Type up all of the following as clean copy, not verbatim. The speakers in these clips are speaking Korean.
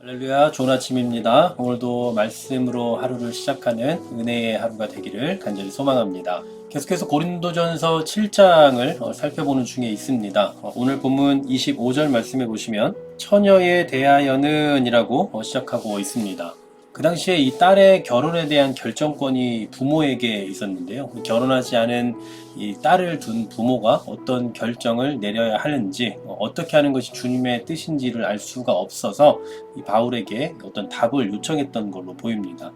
할렐루야, 좋은 아침입니다. 오늘도 말씀으로 하루를 시작하는 은혜의 하루가 되기를 간절히 소망합니다. 계속해서 고린도전서 7장을 살펴보는 중에 있습니다. 오늘 본문 25절 말씀해 보시면 처녀에 대하여는 이라고 시작하고 있습니다. 그 당시에 이 딸의 결혼에 대한 결정권이 부모에게 있었는데요. 결혼하지 않은 이 딸을 둔 부모가 어떤 결정을 내려야 하는지, 어떻게 하는 것이 주님의 뜻인지를 알 수가 없어서 이 바울에게 어떤 답을 요청했던 걸로 보입니다.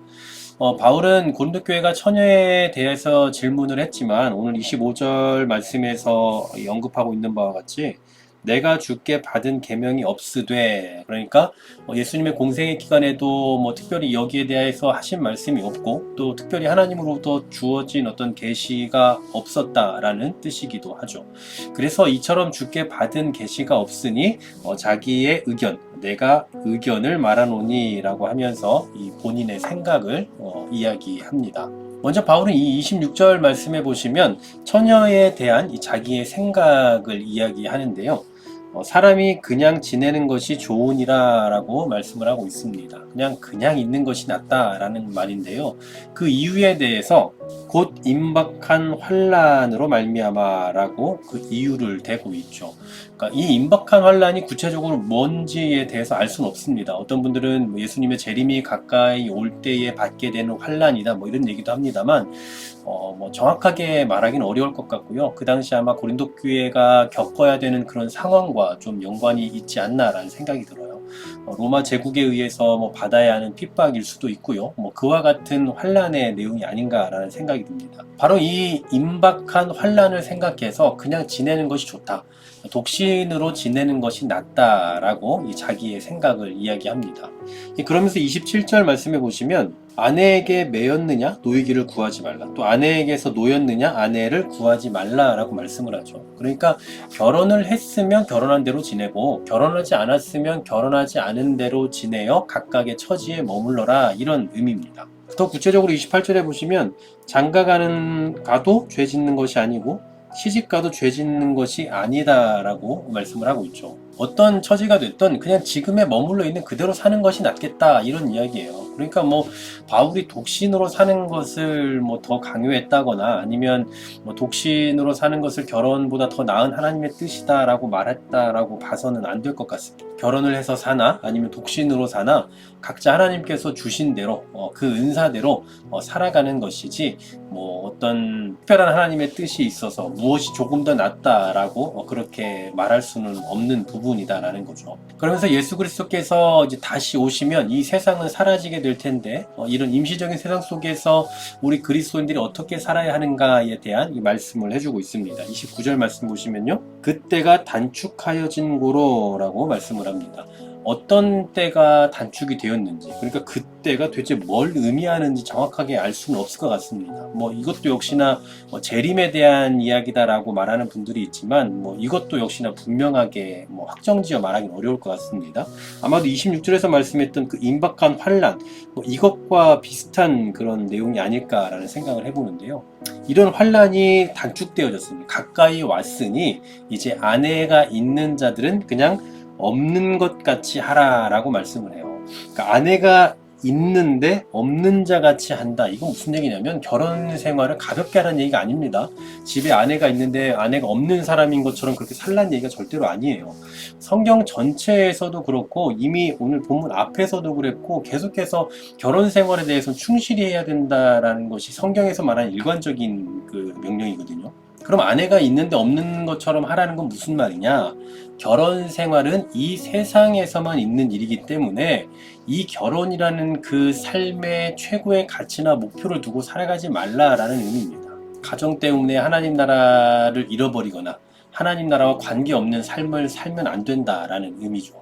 바울은 고린도 교회가 처녀에 대해서 질문을 했지만 오늘 25절 말씀에서 언급하고 있는 바와 같이 내가 주께 받은 계명이 없으되, 그러니까 예수님의 공생의 기간에도 특별히 여기에 대해서 하신 말씀이 없고 또 특별히 하나님으로부터 주어진 어떤 계시가 없었다라는 뜻이기도 하죠. 그래서 이처럼 주께 받은 계시가 없으니 자기의 의견, 내가 의견을 말하노니 라고 하면서 이 본인의 생각을 이야기합니다. 먼저 바울은 이 26절 말씀해 보시면 처녀에 대한 이 자기의 생각을 이야기하는데요. 사람이 그냥 지내는 것이 좋으니라 라고 말씀을 하고 있습니다. 그냥 있는 것이 낫다라는 말인데요. 그 이유에 대해서 곧 임박한 환난으로 말미암아 라고 그 이유를 대고 있죠. 그러니까 이 임박한 환난이 구체적으로 뭔지에 대해서 알 수는 없습니다. 어떤 분들은 예수님의 재림이 가까이 올 때에 받게 되는 환난이다 이런 얘기도 합니다만 정확하게 말하기는 어려울 것 같고요. 그 당시 아마 고린도 교회가 겪어야 되는 그런 상황과 좀 연관이 있지 않나라는 생각이 들어요. 로마 제국에 의해서 받아야 하는 핍박일 수도 있고요. 그와 같은 환난의 내용이 아닌가라는 생각이 듭니다. 바로 이 임박한 환난을 생각해서 그냥 지내는 것이 좋다, 독신으로 지내는 것이 낫다라고 이 자기의 생각을 이야기합니다. 그러면서 27절 말씀해 보시면 아내에게 매였느냐 노이기를 구하지 말라, 또 아내에게서 노였느냐 아내를 구하지 말라라고 말씀을 하죠. 그러니까 결혼을 했으면 결혼한 대로 지내고 결혼하지 않았으면 결혼하지 않은 대로 지내어 각각의 처지에 머물러라, 이런 의미입니다. 더 구체적으로 28절에 보시면 장가가도 죄 짓는 것이 아니고 시집가도 죄 짓는 것이 아니다라고 말씀을 하고 있죠. 어떤 처지가 됐든 그냥 지금에 머물러 있는 그대로 사는 것이 낫겠다, 이런 이야기예요. 그러니까 바울이 독신으로 사는 것을 더 강요했다거나 아니면 독신으로 사는 것을 결혼보다 더 나은 하나님의 뜻이다라고 말했다라고 봐서는 안 될 것 같습니다. 결혼을 해서 사나 아니면 독신으로 사나 각자 하나님께서 주신 대로 그 은사대로 살아가는 것이지 어떤 특별한 하나님의 뜻이 있어서 무엇이 조금 더 낫다라고 그렇게 말할 수는 없는 부분이다라는 거죠. 그러면서 예수 그리스도께서 이제 다시 오시면 이 세상은 사라지게 될 텐데 이런 임시적인 세상 속에서 우리 그리스도인들이 어떻게 살아야 하는가에 대한 이 말씀을 해주고 있습니다. 29절 말씀 보시면요, 그때가 단축하여진 고로라고 말씀을 합니다. 어떤 때가 단축이 되었는지, 그러니까 그때가 도대체 뭘 의미하는지 정확하게 알 수는 없을 것 같습니다. 이것도 역시나 재림에 대한 이야기다라고 말하는 분들이 있지만 이것도 역시나 분명하게 확정지어 말하기는 어려울 것 같습니다. 아마도 26절에서 말씀했던 그 임박한 환난, 이것과 비슷한 그런 내용이 아닐까라는 생각을 해보는데요. 이런 환난이 단축되어졌습니다. 가까이 왔으니 이제 아내가 있는 자들은 그냥 없는 것 같이 하라라고 말씀을 해요. 그러니까 아내가 있는데 없는 자 같이 한다. 이건 무슨 얘기냐면 결혼 생활을 가볍게 하라는 얘기가 아닙니다. 집에 아내가 있는데 아내가 없는 사람인 것처럼 그렇게 살라는 얘기가 절대로 아니에요. 성경 전체에서도 그렇고 이미 오늘 본문 앞에서도 그랬고 계속해서 결혼 생활에 대해서 충실히 해야 된다라는 것이 성경에서 말하는 일관적인 그 명령이거든요. 그럼 아내가 있는데 없는 것처럼 하라는 건 무슨 말이냐? 결혼 생활은 이 세상에서만 있는 일이기 때문에 이 결혼이라는 그 삶의 최고의 가치나 목표를 두고 살아가지 말라라는 의미입니다. 가정 때문에 하나님 나라를 잃어버리거나 하나님 나라와 관계없는 삶을 살면 안 된다라는 의미죠.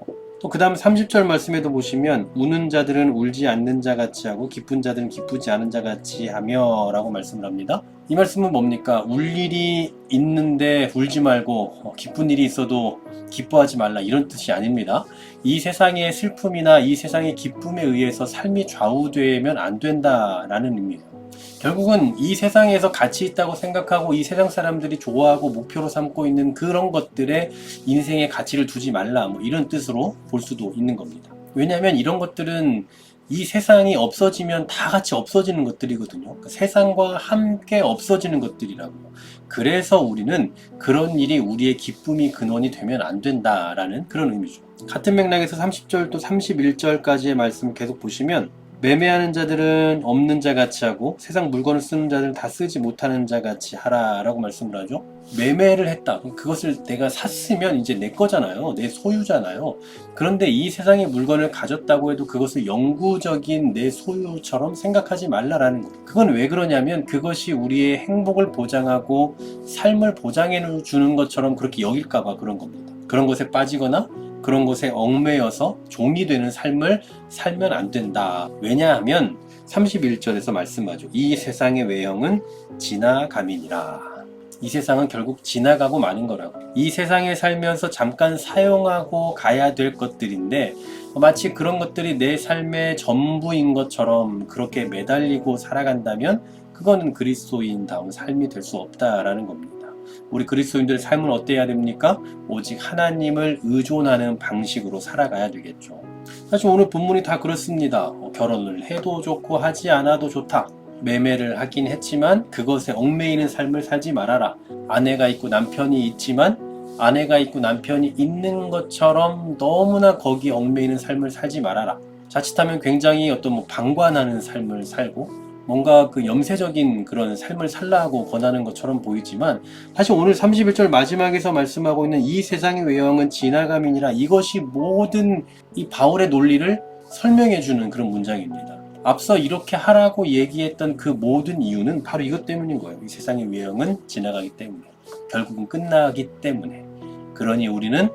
또 그 다음 30절 말씀에도 보시면 우는 자들은 울지 않는 자 같이 하고 기쁜 자들은 기쁘지 않은 자 같이 하며 라고 말씀을 합니다. 이 말씀은 뭡니까? 울 일이 있는데 울지 말고 기쁜 일이 있어도 기뻐하지 말라, 이런 뜻이 아닙니다. 이 세상의 슬픔이나 이 세상의 기쁨에 의해서 삶이 좌우되면 안 된다라는 의미예요. 결국은 이 세상에서 가치 있다고 생각하고 이 세상 사람들이 좋아하고 목표로 삼고 있는 그런 것들에 인생의 가치를 두지 말라, 이런 뜻으로 볼 수도 있는 겁니다. 왜냐하면 이런 것들은 이 세상이 없어지면 다 같이 없어지는 것들이거든요. 그 세상과 함께 없어지는 것들이라고. 그래서 우리는 그런 일이 우리의 기쁨이 근원이 되면 안 된다라는 그런 의미죠. 같은 맥락에서 30절 또 31절까지의 말씀을 계속 보시면 매매하는 자들은 없는 자 같이 하고 세상 물건을 쓰는 자들은 다 쓰지 못하는 자 같이 하라라고 말씀을 하죠. 매매를 했다. 그것을 내가 샀으면 이제 내 거잖아요. 내 소유잖아요. 그런데 이 세상의 물건을 가졌다고 해도 그것을 영구적인 내 소유처럼 생각하지 말라라는 거예요. 그건 왜 그러냐면 그것이 우리의 행복을 보장하고 삶을 보장해 주는 것처럼 그렇게 여길까봐 그런 겁니다. 그런 것에 빠지거나 그런 것에 얽매여서 종이 되는 삶을 살면 안 된다. 왜냐하면 31절에서 말씀하죠. 이 세상의 외형은 지나감이니라. 이 세상은 결국 지나가고 마는 거라고. 이 세상에 살면서 잠깐 사용하고 가야 될 것들인데 마치 그런 것들이 내 삶의 전부인 것처럼 그렇게 매달리고 살아간다면 그거는 그리스도인다운 삶이 될 수 없다라는 겁니다. 우리 그리스도인들의 삶은 어때야 됩니까? 오직 하나님을 의존하는 방식으로 살아가야 되겠죠. 사실 오늘 본문이 다 그렇습니다. 결혼을 해도 좋고 하지 않아도 좋다. 매매를 하긴 했지만 그것에 얽매이는 삶을 살지 말아라. 아내가 있고 남편이 있지만 아내가 있고 남편이 있는 것처럼 너무나 거기에 얽매이는 삶을 살지 말아라. 자칫하면 굉장히 어떤 방관하는 삶을 살고 뭔가 그 염세적인 그런 삶을 살라고 권하는 것처럼 보이지만 사실 오늘 31절 마지막에서 말씀하고 있는 이 세상의 외형은 지나감이니라, 이것이 모든 이 바울의 논리를 설명해 주는 그런 문장입니다. 앞서 이렇게 하라고 얘기했던 그 모든 이유는 바로 이것 때문인 거예요. 이 세상의 외형은 지나가기 때문에, 결국은 끝나기 때문에. 그러니 우리는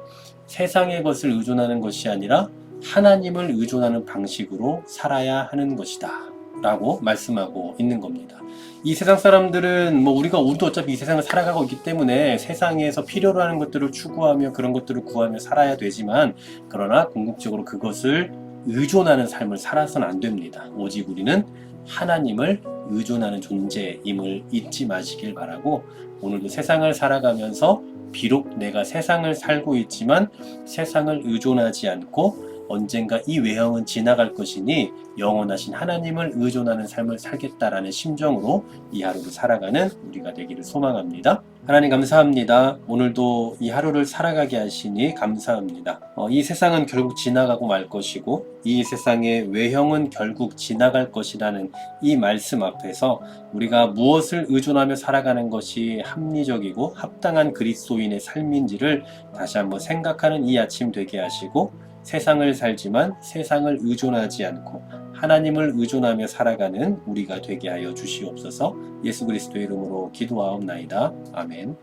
세상의 것을 의존하는 것이 아니라 하나님을 의존하는 방식으로 살아야 하는 것이다 라고 말씀하고 있는 겁니다. 이 세상 사람들은 우리도 어차피 이 세상을 살아가고 있기 때문에 세상에서 필요로 하는 것들을 추구하며 그런 것들을 구하며 살아야 되지만, 그러나 궁극적으로 그것을 의존하는 삶을 살아서는 안 됩니다. 오직 우리는 하나님을 의존하는 존재임을 잊지 마시길 바라고, 오늘도 세상을 살아가면서 비록 내가 세상을 살고 있지만 세상을 의존하지 않고 언젠가 이 외형은 지나갈 것이니 영원하신 하나님을 의존하는 삶을 살겠다라는 심정으로 이 하루를 살아가는 우리가 되기를 소망합니다. 하나님 감사합니다. 오늘도 이 하루를 살아가게 하시니 감사합니다. 이 세상은 결국 지나가고 말 것이고 이 세상의 외형은 결국 지나갈 것이라는 이 말씀 앞에서 우리가 무엇을 의존하며 살아가는 것이 합리적이고 합당한 그리스도인의 삶인지를 다시 한번 생각하는 이 아침 되게 하시고, 세상을 살지만 세상을 의존하지 않고 하나님을 의존하며 살아가는 우리가 되게 하여 주시옵소서. 예수 그리스도의 이름으로 기도하옵나이다. 아멘.